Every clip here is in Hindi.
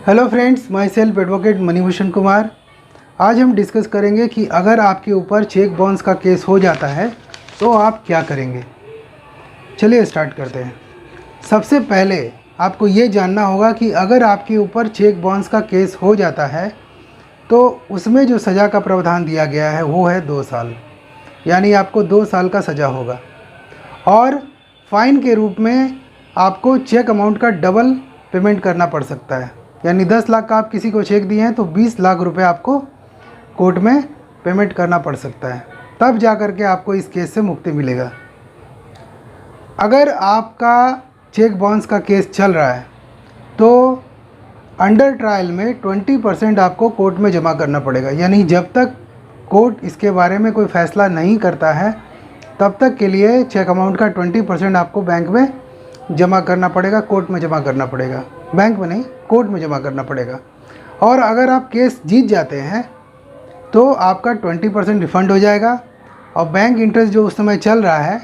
Hello friends, my self advocate Manibhushan Kumar. आज हम डिस्कस करेंगे कि अगर आपके ऊपर चेक बाउंस का केस हो जाता है तो आप क्या करेंगे। चलिए स्टार्ट करते हैं। सबसे पहले आपको ये जानना होगा कि अगर आपके ऊपर चेक बाउंस का केस हो जाता है तो उसमें जो सज़ा का प्रावधान दिया गया है वो है 2 साल, यानी आपको 2 साल का सज़ा होगा। और फ़ाइन के रूप में आपको चेक अमाउंट का डबल पेमेंट करना पड़ सकता है, यानी 10 लाख का आप किसी को चेक दिए हैं तो 20 लाख रुपए आपको कोर्ट में पेमेंट करना पड़ सकता है, तब जा कर के आपको इस केस से मुक्ति मिलेगा। अगर आपका चेक बाउंस का केस चल रहा है तो अंडर ट्रायल में 20% आपको कोर्ट में जमा करना पड़ेगा, यानी जब तक कोर्ट इसके बारे में कोई फ़ैसला नहीं करता है तब तक के लिए चेक अमाउंट का 20% आपको बैंक में जमा करना पड़ेगा, कोर्ट में जमा करना पड़ेगा। बैंक में नहीं, कोर्ट में जमा करना पड़ेगा। और अगर आप केस जीत जाते हैं तो आपका 20% रिफ़ंड हो जाएगा और बैंक इंटरेस्ट जो उस समय चल रहा है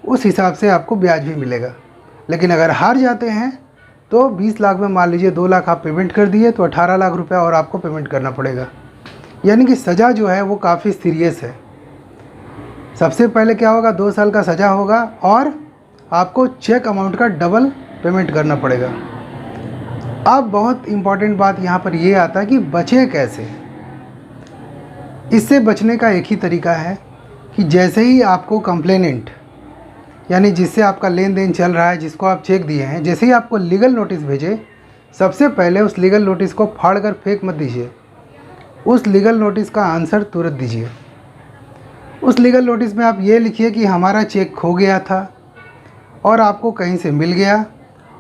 उस हिसाब से आपको ब्याज भी मिलेगा। लेकिन अगर हार जाते हैं तो 20 लाख में मान लीजिए 2 लाख आप पेमेंट कर दिए तो 18 लाख रुपया और आपको पेमेंट करना पड़ेगा, यानी कि सज़ा जो है वो काफ़ी सीरियस है। सबसे पहले क्या होगा, 2 साल का सज़ा होगा और आपको चेक अमाउंट का डबल पेमेंट करना पड़ेगा। अब बहुत इम्पॉर्टेंट बात यहाँ पर ये आता है कि बचे कैसे। इससे बचने का एक ही तरीका है कि जैसे ही आपको कंप्लेनेंट, यानी जिससे आपका लेन देन चल रहा है, जिसको आप चेक दिए हैं, जैसे ही आपको लीगल नोटिस भेजे, सबसे पहले उस लीगल नोटिस को फाड़ कर फेंक मत दीजिए। उस लीगल नोटिस का आंसर तुरंत दीजिए। उस लीगल नोटिस में आप ये लिखिए कि हमारा चेक खो गया था और आपको कहीं से मिल गया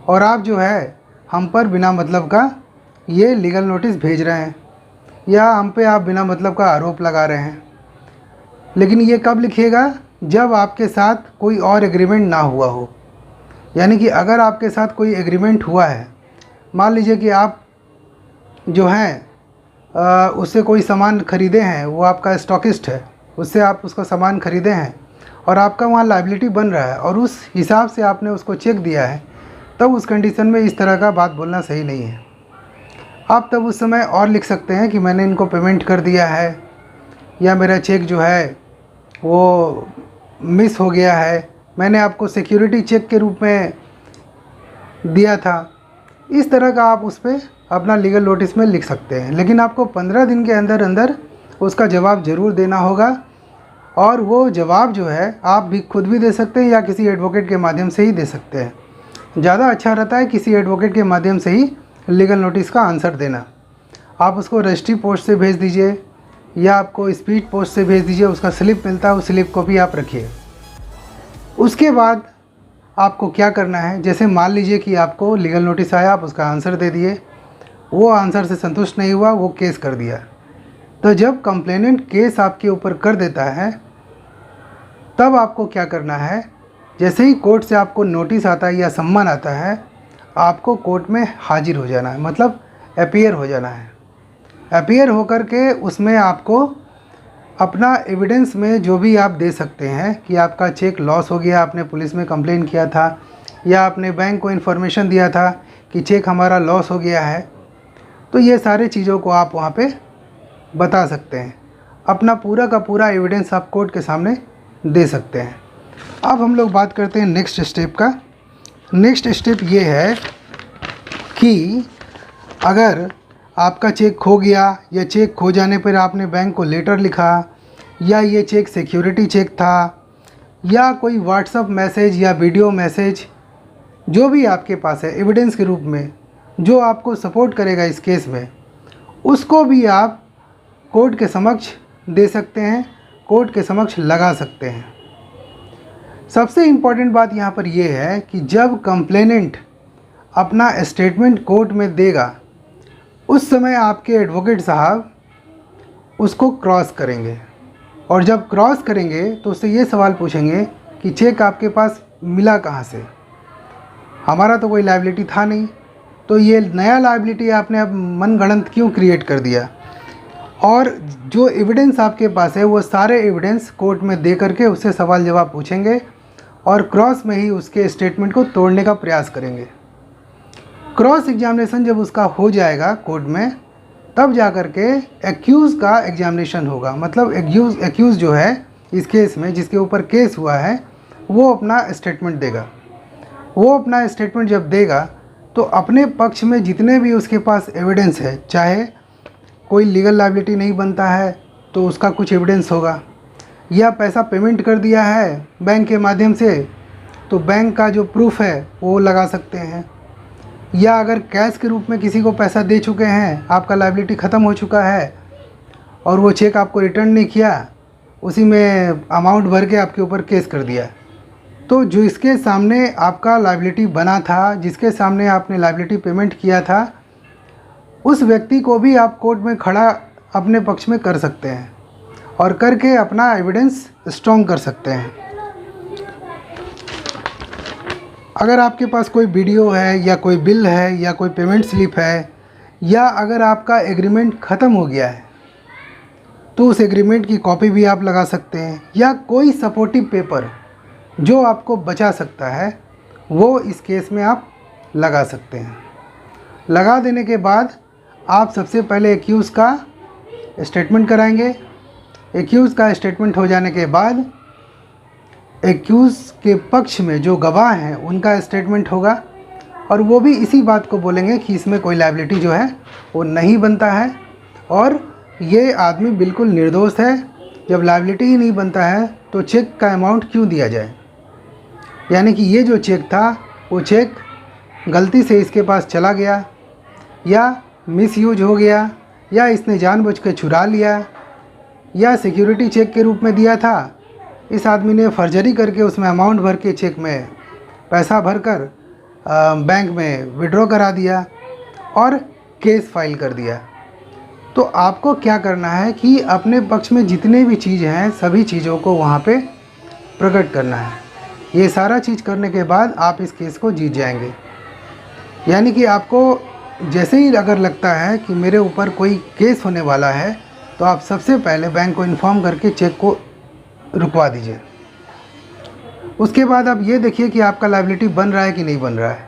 और आप जो है हम पर बिना मतलब का ये लीगल नोटिस भेज रहे हैं, या हम पे आप बिना मतलब का आरोप लगा रहे हैं। लेकिन ये कब लिखिएगा, जब आपके साथ कोई और एग्रीमेंट ना हुआ हो। यानी कि अगर आपके साथ कोई एग्रीमेंट हुआ है, मान लीजिए कि आप जो हैं उससे कोई सामान ख़रीदे हैं, वो आपका स्टॉकिस्ट है, उससे आप उसका सामान ख़रीदे हैं और आपका वहाँ लायबिलिटी बन रहा है और उस हिसाब से आपने उसको चेक दिया है, तब उस कंडीशन में इस तरह का बात बोलना सही नहीं है। आप तब उस समय और लिख सकते हैं कि मैंने इनको पेमेंट कर दिया है, या मेरा चेक जो है वो मिस हो गया है, मैंने आपको सिक्योरिटी चेक के रूप में दिया था। इस तरह का आप उस पर अपना लीगल नोटिस में लिख सकते हैं। लेकिन आपको 15 दिन के अंदर अंदर उसका जवाब ज़रूर देना होगा, और वो जवाब जो है आप भी खुद भी दे सकते हैं या किसी एडवोकेट के माध्यम से ही दे सकते हैं। ज़्यादा अच्छा रहता है किसी एडवोकेट के माध्यम से ही लीगल नोटिस का आंसर देना। आप उसको रजिस्ट्री पोस्ट से भेज दीजिए या आपको स्पीड पोस्ट से भेज दीजिए, उसका स्लिप मिलता है, उस स्लिप को भी आप रखिए। उसके बाद आपको क्या करना है, जैसे मान लीजिए कि आपको लीगल नोटिस आया, आप उसका आंसर दे दिए, वो आंसर से संतुष्ट नहीं हुआ, वो केस कर दिया। तो जब कंप्लेनेंट केस आपके ऊपर कर देता है तब आपको क्या करना है, जैसे ही कोर्ट से आपको नोटिस आता है या सम्मन आता है, आपको कोर्ट में हाजिर हो जाना है, मतलब अपीयर हो जाना है। अपीयर होकर के उसमें आपको अपना एविडेंस में जो भी आप दे सकते हैं कि आपका चेक लॉस हो गया, आपने पुलिस में कंप्लेन किया था, या आपने बैंक को इन्फॉर्मेशन दिया था कि चेक हमारा लॉस हो गया है, तो ये सारे चीज़ों को आप वहाँ पे बता सकते हैं। अपना पूरा का पूरा एविडेंस आप कोर्ट के सामने दे सकते हैं। अब हम लोग बात करते हैं नेक्स्ट स्टेप का। नेक्स्ट स्टेप ये है कि अगर आपका चेक खो गया या चेक खो जाने पर आपने बैंक को लेटर लिखा, या ये चेक सिक्योरिटी चेक था, या कोई व्हाट्सएप मैसेज या वीडियो मैसेज जो भी आपके पास है एविडेंस के रूप में जो आपको सपोर्ट करेगा इस केस में, उसको भी आप कोर्ट के समक्ष दे सकते हैं, कोर्ट के समक्ष लगा सकते हैं। सबसे इम्पॉर्टेंट बात यहाँ पर यह है कि जब कंप्लेनेंट अपना स्टेटमेंट कोर्ट में देगा उस समय आपके एडवोकेट साहब उसको क्रॉस करेंगे, और जब क्रॉस करेंगे तो उससे ये सवाल पूछेंगे कि चेक आपके पास मिला कहाँ से, हमारा तो कोई लायबिलिटी था नहीं, तो ये नया लायबिलिटी आपने अब मनगढ़ंत क्यों क्रिएट कर दिया। और जो एविडेंस आपके पास है वो सारे एविडेंस कोर्ट में दे करके उससे सवाल जवाब पूछेंगे और क्रॉस में ही उसके स्टेटमेंट को तोड़ने का प्रयास करेंगे। क्रॉस एग्जामिनेशन जब उसका हो जाएगा कोर्ट में, तब जा कर के एक्यूज़ का एग्जामिनेशन होगा। मतलब एक्यूज़ जो है इस केस में, जिसके ऊपर केस हुआ है, वो अपना स्टेटमेंट देगा। वो अपना स्टेटमेंट जब देगा तो अपने पक्ष में जितने भी उसके पास एविडेंस है, चाहे कोई लीगल लायबिलिटी नहीं बनता है तो उसका कुछ एविडेंस होगा, या पैसा पेमेंट कर दिया है बैंक के माध्यम से तो बैंक का जो प्रूफ है वो लगा सकते हैं, या अगर कैश के रूप में किसी को पैसा दे चुके हैं, आपका लायबिलिटी ख़त्म हो चुका है और वो चेक आपको रिटर्न नहीं किया, उसी में अमाउंट भर के आपके ऊपर केस कर दिया, तो जो इसके सामने आपका लायबिलिटी बना था, जिसके सामने आपने लायबिलिटी पेमेंट किया था, उस व्यक्ति को भी आप कोर्ट में खड़ा अपने पक्ष में कर सकते हैं और करके अपना एविडेंस स्ट्रॉन्ग कर सकते हैं। अगर आपके पास कोई वीडियो है या कोई बिल है या कोई पेमेंट स्लिप है, या अगर आपका एग्रीमेंट ख़त्म हो गया है तो उस एग्रीमेंट की कॉपी भी आप लगा सकते हैं, या कोई सपोर्टिव पेपर जो आपको बचा सकता है वो इस केस में आप लगा सकते हैं। लगा देने के बाद आप सबसे पहले एक्यूज़ का स्टेटमेंट कराएंगे। एक्यूज़ का स्टेटमेंट हो जाने के बाद एक्यूज़ के पक्ष में जो गवाह हैं उनका स्टेटमेंट होगा, और वो भी इसी बात को बोलेंगे कि इसमें कोई लायबिलिटी जो है वो नहीं बनता है और ये आदमी बिल्कुल निर्दोष है। जब लायबिलिटी ही नहीं बनता है तो चेक का अमाउंट क्यों दिया जाए, यानी कि ये जो चेक था वो चेक गलती से इसके पास चला गया, या मिसयूज हो गया, या इसने जानबूझ के चुरा लिया, या सिक्योरिटी चेक के रूप में दिया था, इस आदमी ने फर्जरी करके उसमें अमाउंट भर के चेक में पैसा भरकर बैंक में विड्रॉ करा दिया और केस फाइल कर दिया। तो आपको क्या करना है कि अपने पक्ष में जितने भी चीज़ हैं सभी चीज़ों को वहाँ पे प्रकट करना है। ये सारा चीज़ करने के बाद आप इस केस को जीत जाएंगे। यानी कि आपको जैसे ही अगर लगता है कि मेरे ऊपर कोई केस होने वाला है तो आप सबसे पहले बैंक को इन्फॉर्म करके चेक को रुकवा दीजिए। उसके बाद आप ये देखिए कि आपका लायबिलिटी बन रहा है कि नहीं बन रहा है।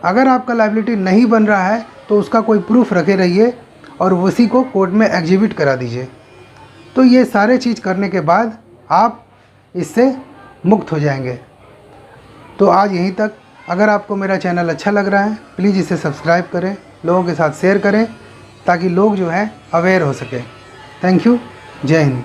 अगर आपका लायबिलिटी नहीं बन रहा है तो उसका कोई प्रूफ रखे रहिए और उसी को कोर्ट में एग्जीबिट करा दीजिए। तो ये सारे चीज़ करने के बाद आप इससे मुक्त हो जाएंगे। तो आज यहीं तक। अगर आपको मेरा चैनल अच्छा लग रहा है प्लीज़ इसे सब्सक्राइब करें, लोगों के साथ शेयर करें ताकि लोग जो हैं अवेयर हो सके। Thank you. जय हिंद।